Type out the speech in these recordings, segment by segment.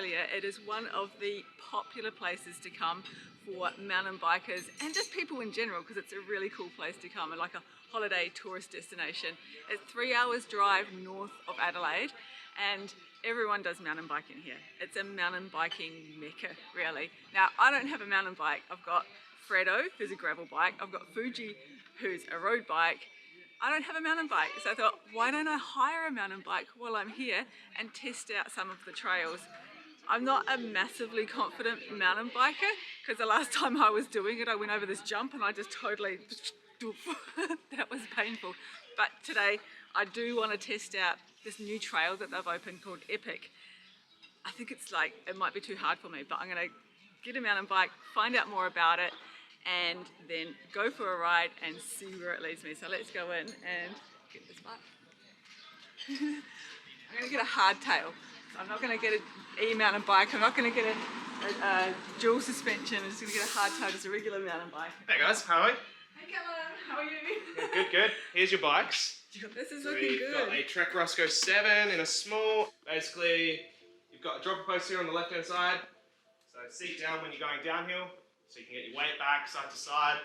Australia, it is one of the popular places to come for mountain bikers and just people in general, because it's a really cool place to come and like a holiday tourist destination. It's 3 hours drive north of Adelaide, and everyone does mountain biking here. It's a mountain biking mecca, really. Now, I don't have a mountain bike. I've got Fredo, who's a gravel bike. I've got Fuji, who's a road bike. I don't have a mountain bike, so I thought, why don't I hire a mountain bike while I'm here and test out some of the trails. I'm not a massively confident mountain biker, because the last time I was doing it, I went over this jump and I just totally, that was painful. But today, I do want to test out this new trail that they've opened called Epic. I think it's like, it might be too hard for me, but I'm going to get a mountain bike, find out more about it, and then go for a ride and see where it leads me. So let's go in and get this bike. I'm going to get a hardtail. So I'm not going to get an e-mountain bike. I'm not going to get a dual suspension. I'm just going to get a hardtail, just a regular mountain bike. Hey guys, how are we? Hey Callum, how are you? Yeah, good, good. Here's your bikes. This is looking good. We've got a Trek Roscoe 7 in a small. Basically, you've got a dropper post here on the left-hand side. So seat down when you're going downhill, so you can get your weight back side to side.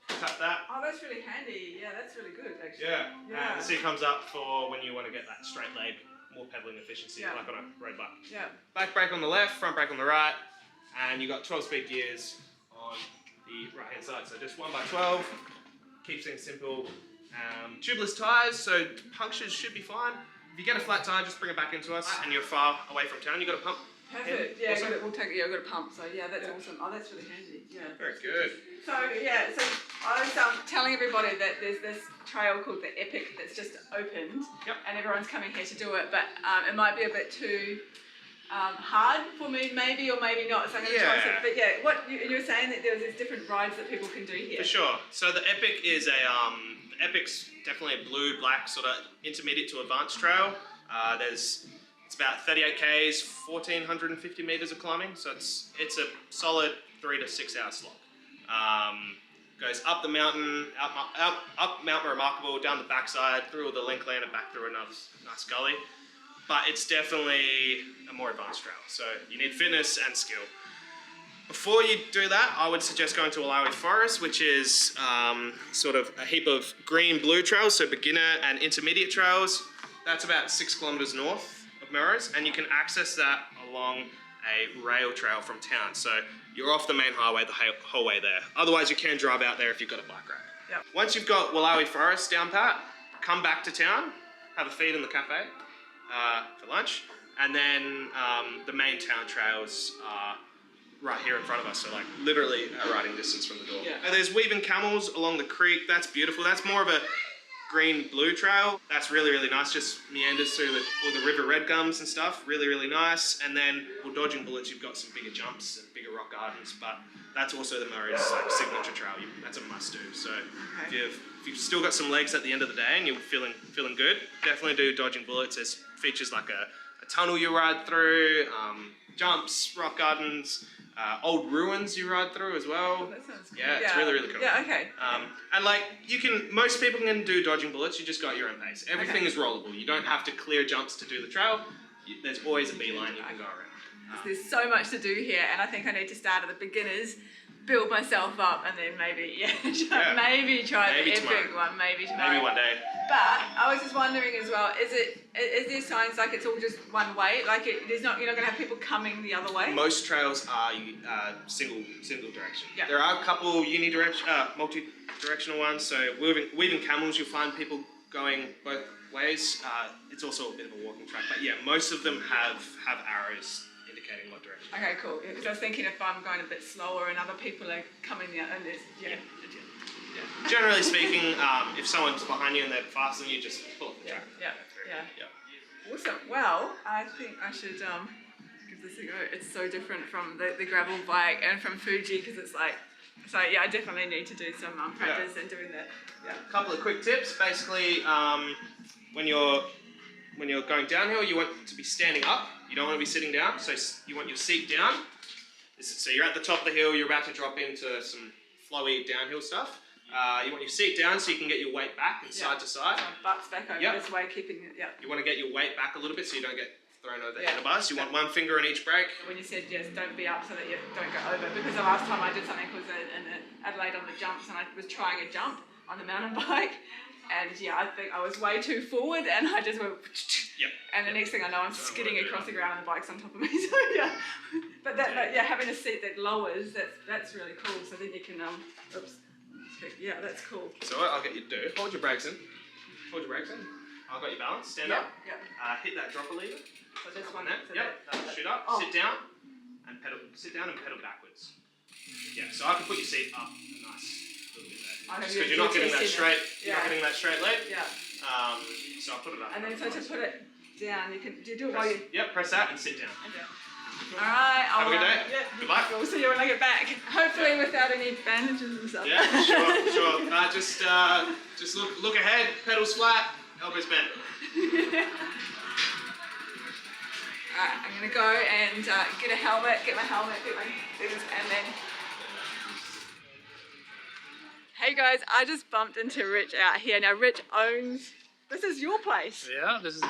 Tap that. Oh, that's really handy. Yeah, that's really good actually. Yeah. And the seat comes up for when you want to get that straight leg, more pedaling efficiency, like on a road bike. Yeah. Back brake on the left, front brake on the right, and you got 12-speed gears on the right-hand side. So just 1x12, keeps things simple. Tubeless tyres, so punctures should be fine. If you get a flat tyre, just bring it back into us, and you're far away from town. You got a pump. Perfect. Yeah, awesome. we'll take it. Yeah, I've got a pump. So yeah, that's awesome. Oh, that's really handy. Yeah. Very good. So yeah, so I was telling everybody that there's this trail called the Epic that's just opened, and everyone's coming here to do it. But it might be a bit too hard for me, maybe or maybe not. So I'm going to try it. But yeah, what you were saying that there was these different rides that people can do here. For sure. So the Epic is a Epic's definitely a blue, black sort of intermediate to advanced trail. It's about 38 k's, 1,450 meters of climbing, so it's a solid 3 to 6 hour slog. Goes up the mountain, up Mount Remarkable, down the backside, through all the Linkland and back through another nice gully. But it's definitely a more advanced trail, so you need fitness and skill. Before you do that, I would suggest going to Malawi Forest, which is sort of a heap of green-blue trails, so beginner and intermediate trails. That's about 6 kilometers north of Melrose, and you can access that along a rail trail from town. So you're off the main highway the whole way there. Otherwise, you can drive out there if you've got a bike rack. Yep. Once you've got Malawi Forest down pat, come back to town, have a feed in the cafe for lunch, and then the main town trails are right here in front of us, so like literally a riding distance from the door. Yeah. And there's weaving camels along the creek. That's beautiful. That's more of a green-blue trail. That's really, really nice. Just meanders through all the river red gums and stuff. Really, really nice. And then, well, dodging bullets, you've got some bigger jumps and bigger rock gardens, but that's also the Murray's like signature trail. That's a must-do. So if you've still got some legs at the end of the day and you're feeling good, definitely do dodging bullets. There's features like a tunnel you ride through, jumps, rock gardens, old ruins you ride through as well. Oh, that sounds good. Yeah, it's really, really cool. Yeah, okay. And like, most people can do dodging bullets, you just got your own pace. Everything is rollable. You don't have to clear jumps to do the trail. There's always a beeline you can go around. There's so much to do here, and I think I need to start at the beginners, build myself up, and then maybe, maybe try the Epic one, maybe tomorrow. Maybe one day. But I was just wondering as well, is there signs like it's all just one way? Like you're not going to have people coming the other way? Most trails are single direction. Yeah. There are a couple multi-directional ones. So weaving camels, you'll find people going both ways. It's also a bit of a walking track, but yeah, most of them have arrows indicating what direction. Okay, cool. Because I was thinking if I'm going a bit slower and other people are coming the other, and Yeah. Generally speaking, if someone's behind you and they're faster than you, just pull off the track. Yeah. Awesome. Well, I think I should give this a go. It's so different from the gravel bike and from Fuji, because it's like, so yeah, I definitely need to do some practice and doing that. Yeah. A couple of quick tips. Basically, when you're going downhill, you want to be standing up. You don't want to be sitting down. So you want your seat down. So you're at the top of the hill. You're about to drop into some flowy downhill stuff. You want your seat down so you can get your weight back and side to side. So butt's back over this way, keeping it, You want to get your weight back a little bit so you don't get thrown over the handlebars. You want one finger on each brake. When you said yes, don't be up so that you don't go over, because the last time I did something was in Adelaide on the jumps, and I was trying a jump on the mountain bike, and yeah, I think I was way too forward, and I just went. Yep. And the next thing I know, I'm skidding across the ground, and the bike's on top of me. So yeah, but having a seat that lowers, that's really cool. So then you can oops. Yeah, that's cool. So what I'll get you to do, hold your brakes in. Hold your brakes in. I've got your balance. Stand up. Yep. Hit that dropper lever. So this one. That'll shoot up. Oh. Sit down and pedal. Sit down and pedal backwards. Yeah. So I can put your seat up nice little bit there. Because you're not getting that straight. You're not getting that straight leg. Yeah. So I'll put it up. And then so to put it down, you can. Do you do it while you? Yep. Press that and sit down. Okay. All right. Have a good day. Yeah. Goodbye. We'll see you when I get back. Hopefully without any bandages and stuff. Yeah. Sure. Just look ahead. Pedals flat. Elbows bent. Alright, I'm going to go and get a helmet, get my things, and then... Hey guys, I just bumped into Rich out here. Now Rich owns... This is your place. Yeah, this is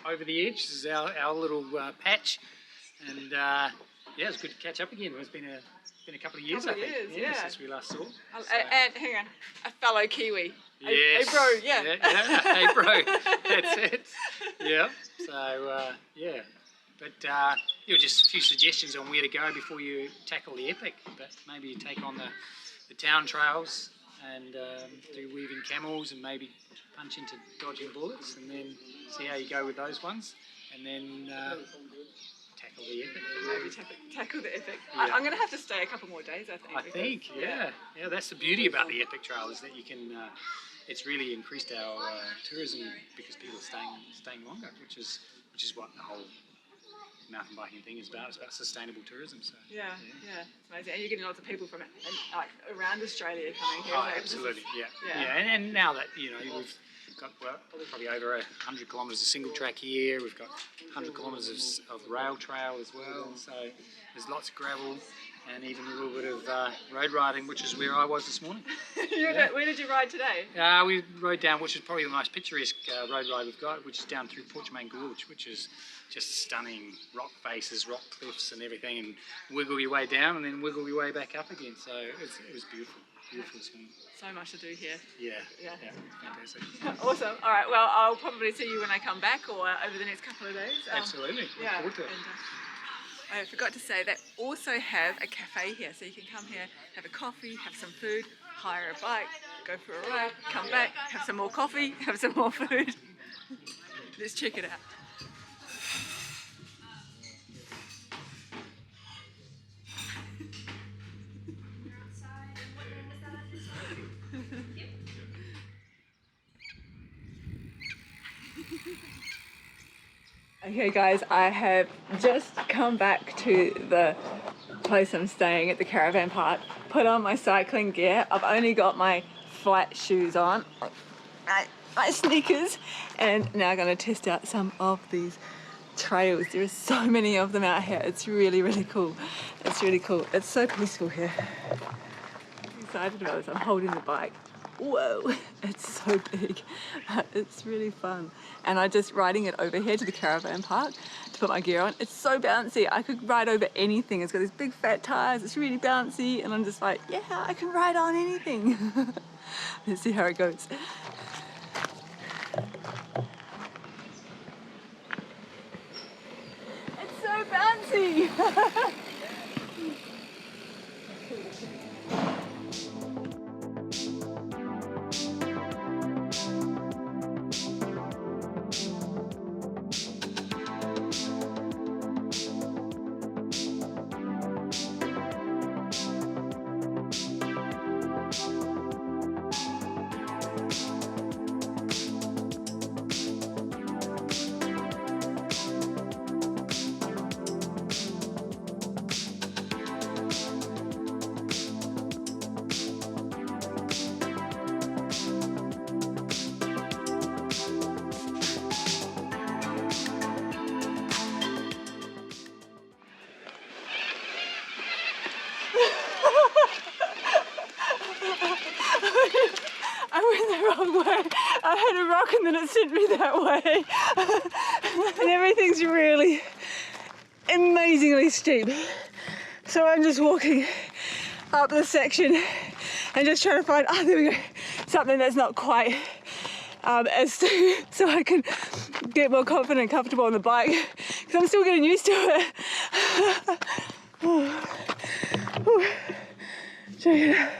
over the edge. This is our little patch. And yeah, it's good to catch up again. It's been a couple of years, I think, since we last saw. And hang on, a fellow Kiwi. Yes. Hey bro, yeah. Hey bro, that's it. Yeah. So yeah, but just a few suggestions on where to go before you tackle the epic. But maybe you take on the town trails and do weaving camels and maybe punch into dodging bullets, and then see how you go with those ones, and then tackle the epic. Maybe tackle the epic. Yeah. I'm going to have to stay a couple more days, I think. Yeah. That's the beauty about the epic trail, is that you can. It's really increased our tourism because people are staying longer, which is what the whole mountain biking thing is about. It's about sustainable tourism. So yeah, it's amazing, and you're getting lots of people from around Australia coming here. Oh, absolutely, yeah. And now that we've got probably over 100 kilometres of single track here. We've got 100 kilometres of rail trail as well. So there's lots of gravel. And even a little bit of road riding, which is where I was this morning. Where did you ride today? We rode down, which is probably the most picturesque road ride we've got, which is down through Porchmain Gorge, which is just stunning rock faces, rock cliffs and everything, and wiggle your way down and then wiggle your way back up again. So it was beautiful this morning. So much to do here. Yeah, fantastic. Awesome. All right, well, I'll probably see you when I come back or over the next couple of days. Absolutely. Look forward to it. I forgot to say, they also have a cafe here, so you can come here, have a coffee, have some food, hire a bike, go for a ride, come back, have some more coffee, have some more food. Let's check it out. Okay guys, I have just come back to the place I'm staying at, the caravan park, put on my cycling gear. I've only got my flat shoes on, my sneakers, and now I'm going to test out some of these trails. There are so many of them out here. It's really, really cool. It's really cool. It's so peaceful here. I'm excited about this. I'm holding the bike. Whoa, it's so big. It's really fun. And I'm just riding it over here to the caravan park to put my gear on. It's so bouncy. I could ride over anything. It's got these big fat tires. It's really bouncy. And I'm just like, yeah, I can ride on anything. Let's see how it goes. It's so bouncy. I went the wrong way. I had a rock and then it sent me that way. and everything's really amazingly steep. So I'm just walking up this section and just trying to find, oh, there we go, something that's not quite as steep, so I can get more confident and comfortable on the bike, because I'm still getting used to it. Check it out.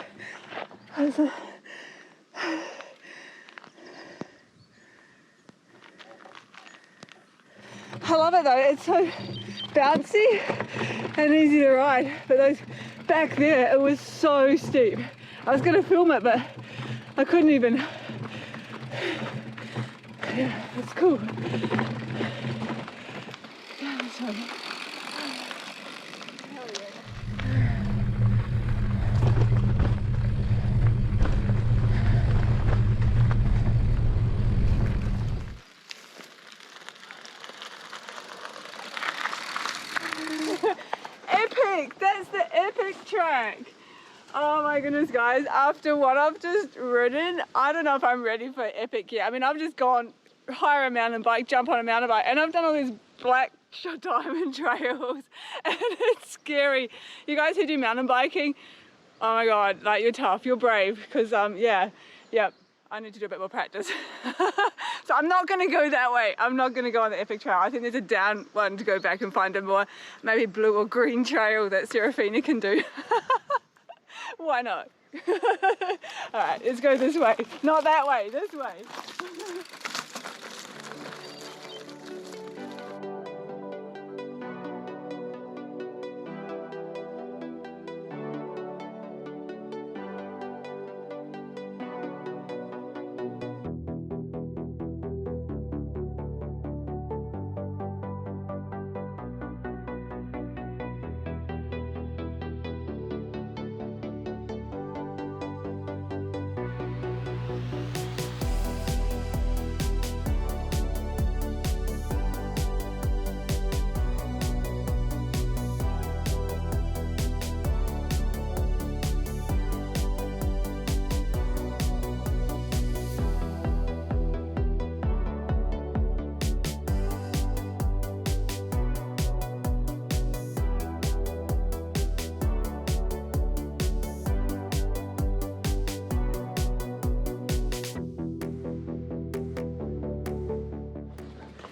I love it though, it's so bouncy and easy to ride, but those back there, it was so steep. I was going to film it, but I couldn't even. Yeah, it's cool. Epic! That's the epic track! Oh my goodness, guys, after what I've just ridden, I don't know if I'm ready for epic yet. I mean, I've just gone hire a mountain bike, jump on a mountain bike, and I've done all these black diamond trails, and it's scary. You guys who do mountain biking, oh my god, like, you're tough, you're brave, because yeah, I need to do a bit more practice. So I'm not going to go that way. I'm not going to go on the epic trail. I think there's a down one to go back and find a more maybe blue or green trail that Serafina can do. Why not? Alright, let's go this way. Not that way, this way.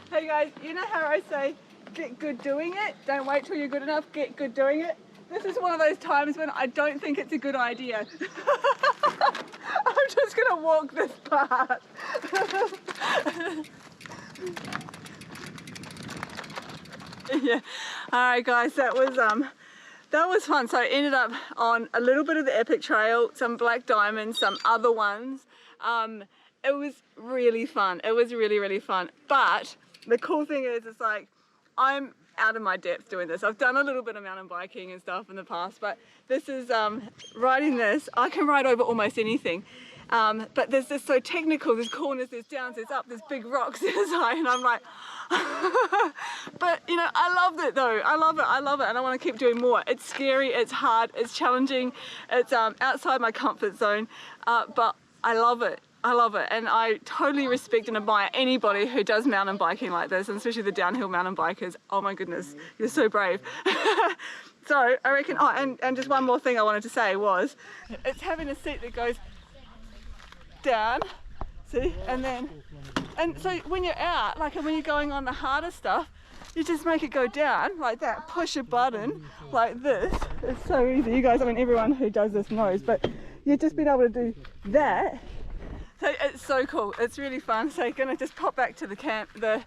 Hey guys, you know how I say get good doing it? Don't wait till you're good enough, get good doing it. This is one of those times when I don't think it's a good idea. I'm just gonna walk this part. Yeah. Alright guys, that was fun. So I ended up on a little bit of the epic trail, some black diamonds, some other ones. It was really fun. It was really, really fun. But the cool thing is, it's like, I'm out of my depth doing this. I've done a little bit of mountain biking and stuff in the past, but this is, riding this, I can ride over almost anything. But there's this so technical, there's corners, there's downs, there's up, there's big rocks, there's high, and I'm like, but you know, I loved it though. I love it, and I want to keep doing more. It's scary, it's hard, it's challenging, it's outside my comfort zone, but I love it. I love it, and I totally respect and admire anybody who does mountain biking like this, and especially the downhill mountain bikers. Oh my goodness, you're so brave. So I reckon, oh, and just one more thing I wanted to say was, it's having a seat that goes down, see, and so when you're out, like when you're going on the harder stuff, you just make it go down like that, push a button like this. It's so easy. You guys, I mean, everyone who does this knows, but you've just been able to do that. So it's so cool, it's really fun. So you're gonna just pop back to the camp, the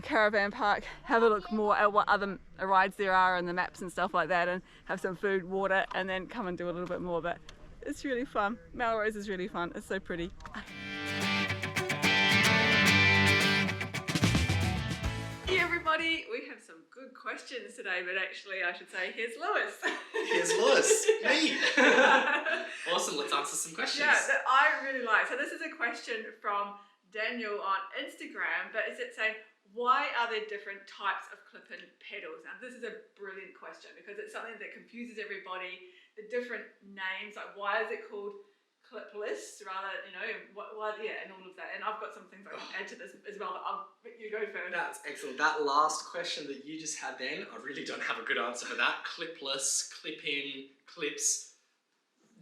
caravan park, have a look more at what other rides there are and the maps and stuff like that, and have some food, water, and then come and do a little bit more. But it's really fun. Melrose is really fun, it's so pretty. Hey everybody, we have some good questions today, but actually I should say, here's Lewis. Here's Lewis, me. Awesome, let's answer some questions. Yeah, that I really like. So this is a question from Daniel on Instagram, but is it saying, why are there different types of clip-in pedals? Now this is a brilliant question because it's something that confuses everybody. The different names, like why is it called clipless rather, and all of that. And I've got some things I can add to this as well, but you go first. That's excellent. That last question that you just had then, I really don't have a good answer for that. Clipless, clip-in, clips,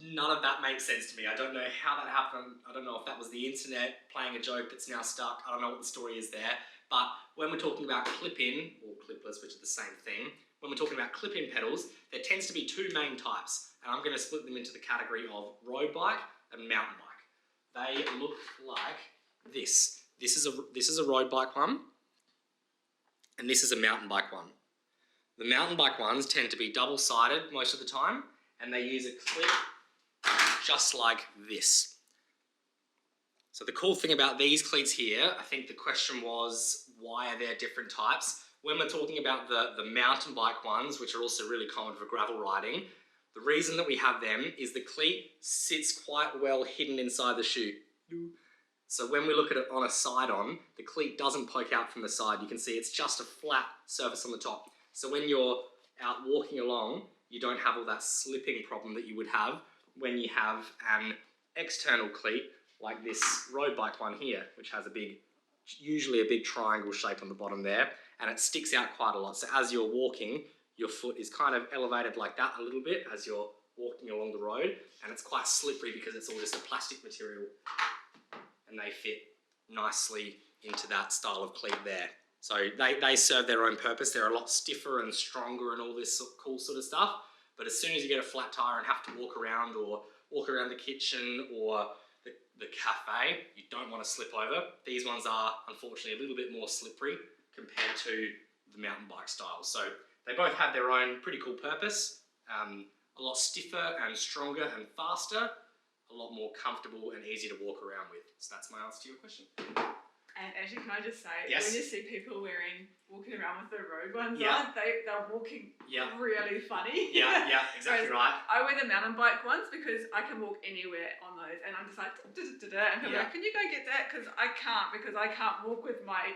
none of that makes sense to me. I don't know how that happened. I don't know if that was the internet playing a joke that's now stuck. I don't know what the story is there. But when we're talking about clip-in, or clipless, which are the same thing, when we're talking about clip-in pedals, there tends to be two main types, and I'm going to split them into the category of road bike and mountain bike. They look like this. This is a road bike one, and this is a mountain bike one. The mountain bike ones tend to be double-sided most of the time, and they use a clip just like this. So the cool thing about these cleats here, I think the question was, why are there different types? When we're talking about the mountain bike ones, which are also really common for gravel riding, the reason that we have them is the cleat sits quite well hidden inside the shoe. So when we look at it on a side-on, the cleat doesn't poke out from the side. You can see it's just a flat surface on the top. So when you're out walking along, you don't have all that slipping problem that you would have when you have an external cleat like this road bike one here, which has usually a big triangle shape on the bottom there, and it sticks out quite a lot. So as you're walking, your foot is kind of elevated like that a little bit as you're walking along the road, and it's quite slippery because it's all just a plastic material, and they fit nicely into that style of cleat there. So they serve their own purpose. They're a lot stiffer and stronger and all this cool sort of stuff, but as soon as you get a flat tire and have to walk around the kitchen or the cafe, you don't want to slip over. These ones are unfortunately a little bit more slippery compared to the mountain bike style. So they both have their own pretty cool purpose. A lot stiffer and stronger and faster, a lot more comfortable and easy to walk around with. So that's my answer to your question. And actually, can I just say, Yes. when you see people walking around with the road ones Yeah. on, they're walking Yeah. really funny. Yeah, exactly right. I wear the mountain bike ones because I can walk anywhere on those, and I'm just like, and people are like, can you go get that? Because I can't walk with my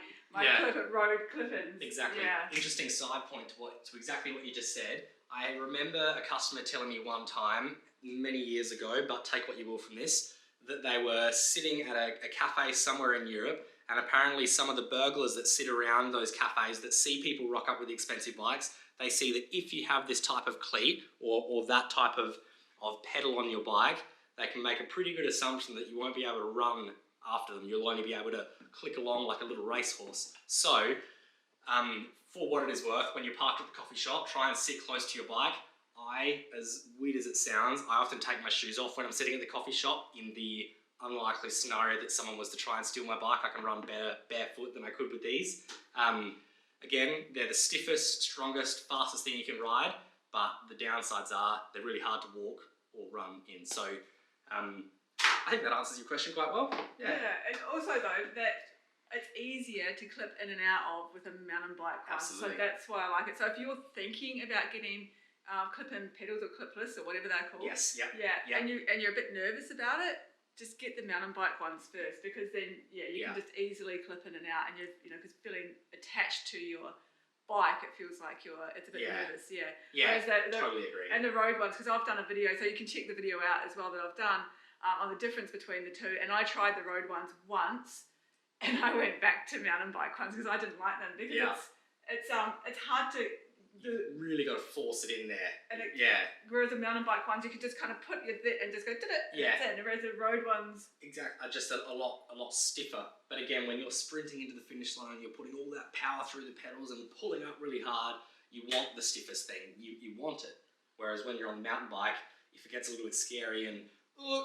road clip-ins. Exactly. Yeah. Interesting side point to exactly what you just said. I remember a customer telling me one time, many years ago, but take what you will from this, that they were sitting at a cafe somewhere in Europe, and apparently some of the burglars that sit around those cafes that see people rock up with expensive bikes, they see that if you have this type of cleat or that type of pedal on your bike, they can make a pretty good assumption that you won't be able to run after them. You'll only be able to click along like a little racehorse. So, for what it is worth, when you're parked at the coffee shop, try and sit close to your bike. As weird as it sounds, I often take my shoes off when I'm sitting at the coffee shop. In the unlikely scenario that someone was to try and steal my bike, I can run better barefoot than I could with these. Again, they're the stiffest, strongest, fastest thing you can ride, but the downsides are they're really hard to walk or run in. So I think that answers your question quite well. Yeah, and also though, that it's easier to clip in and out of with a mountain bike one. Absolutely. So that's why I like it. So if you're thinking about getting clip-in pedals or clipless or whatever they're called, Yes, yeah. and you're a bit nervous about it, just get the mountain bike ones first, because then you can just easily clip in and out, and because feeling attached to your bike, it feels like it's a bit nervous. Yeah. Yeah. Whereas Totally agree. And the road ones, because I've done a video, so you can check the video out as well that I've done on the difference between the two. And I tried the road ones once, and I went back to mountain bike ones because I didn't like them, because it's hard to. You really got to force it in there. And Yeah. Whereas the mountain bike ones, you can just kind of put your bit and just go, did it? Yeah. That's it. Whereas the road ones, Exactly, are just a lot stiffer. But again, when you're sprinting into the finish line, you're putting all that power through the pedals and pulling up really hard, you want the stiffest thing. You want it. Whereas when you're on the mountain bike, if it gets a little bit scary and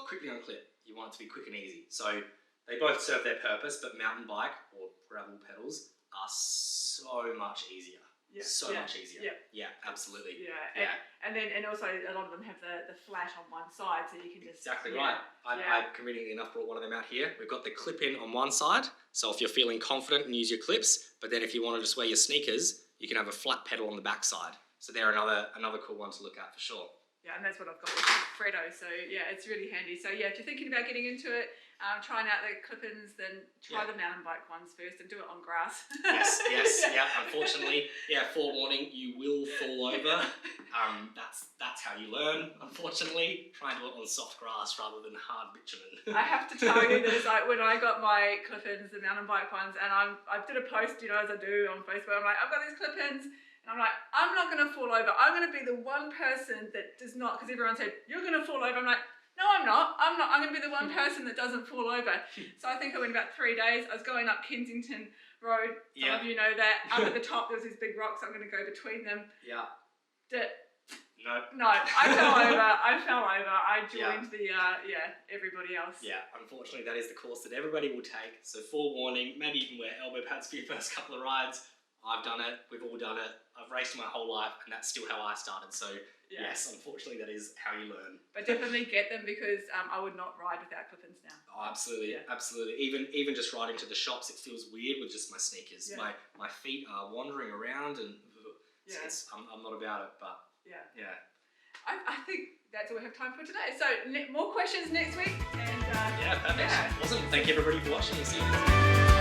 quickly unclip, you want it to be quick and easy. So they both serve their purpose, but mountain bike or gravel pedals are so much easier. Much easier. Yeah, absolutely. Yeah. And also a lot of them have the flat on one side, so you can just... Exactly right. I conveniently enough brought one of them out here. We've got the clip-in on one side, so if you're feeling confident and use your clips, but then if you want to just wear your sneakers, you can have a flat pedal on the back side. So they're another cool one to look at for sure. Yeah, and that's what I've got with Fredo. So yeah, it's really handy. So yeah, if you're thinking about getting into it, trying out the clip-ins, then try the mountain bike ones first and do it on grass. Yes, yeah. Unfortunately, forewarning, you will fall over. That's how you learn. Unfortunately, try and do it on soft grass rather than hard bitumen. I have to tell you that it's like when I got my clip-ins, the mountain bike ones, and I did a post, as I do on Facebook. I'm like, I've got these clip-ins. And I'm like, I'm not going to fall over. I'm going to be the one person that does not, because everyone said, you're going to fall over. I'm like, no, I'm not. I'm going to be the one person that doesn't fall over. So I think I went about 3 days. I was going up Kensington Road. Some of you know that. Up at the top, there was these big rocks. I'm going to go between them. Yeah. No, I fell over. I joined the, everybody else. Yeah, unfortunately, that is the course that everybody will take. So forewarning, maybe you can wear elbow pads for your first couple of rides. I've done it. We've all done it. I've raced my whole life, and that's still how I started. So yes, unfortunately, that is how you learn. But definitely get them because I would not ride without clip-ins now. Oh, absolutely, absolutely. Even just riding to the shops, it feels weird with just my sneakers. Yeah. My feet are wandering around, and I'm not about it. But yeah. I think that's all we have time for today. So more questions next week. And perfect. Awesome. Thank you everybody for watching. See you next time.